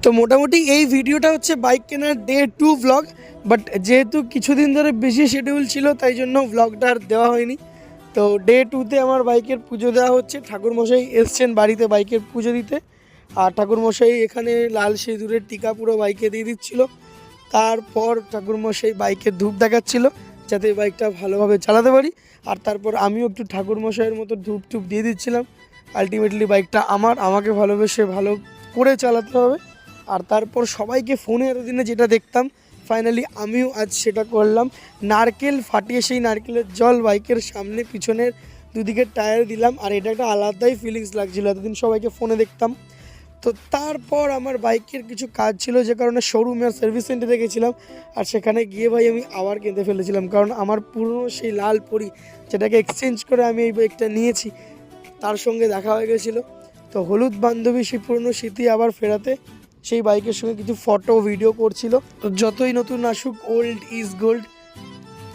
তো মোটামুটি এই ভিডিওটা হচ্ছে বাইক কেনার ডে 2 ব্লগ। বাট যেহেতু কিছুদিন ধরে বেশি শিডিউল ছিল তাই জন্য ব্লগটা আর দেওয়া হয়নি। তো ডে 2তে আমার বাইকের পুজো দেওয়া হচ্ছে, ঠাকুরমশাই এসছেন বাড়িতে বাইকের পুজো দিতে। আর ঠাকুরমশাই এখানে লাল সিঁদুরের টিকা পুরো বাইকে দিয়ে দিচ্ছিল। তারপর ঠাকুরমশাই বাইকে ধূপ দেখাচ্ছিল যাতে বাইকটা ভালোভাবে চালাতে পারি। আর তারপর আমিও একটু ঠাকুরমশাইয়ের মতো ধূপ টুপ দিয়ে দিচ্ছিলাম। আলটিমেটলি বাইকটা আমাকে ভালোবেসে ভালো করে চালাতে হবে। আর তারপর সবাইকে ফোনে এতদিনে যেটা দেখতাম ফাইনালি আমিও আজ সেটা করলাম। নারকেল ফাটিয়ে সেই নারকেলের জল বাইকের সামনে পিছনের দুদিকের টায়ারে দিলাম। আর এটা একটা আলাদাই ফিলিংস লাগছিল, এতদিন সবাইকে ফোনে দেখতাম। তো তারপর আমার বাইকের কিছু কাজ ছিল যে কারণে শোরুমে আর সার্ভিস সেন্টারে গেছিলাম। আর সেখানে গিয়ে ভাই আমি আবার কিনতে ফেলেছিলাম, কারণ আমার পুরনো সেই লাল পরি যেটাকে এক্সচেঞ্জ করে আমি এই বাইকটা নিয়েছি তার সঙ্গে দেখা হয়ে গেছিলো। তো হলুদ বান্ধবী সেই পুরনো স্মৃতি আবার ফেরাতে সেই বাইকের সঙ্গে কিছু ফটো ভিডিও করছিল। তো যতই নতুন আসুক, ওল্ড ইজ গোল্ড।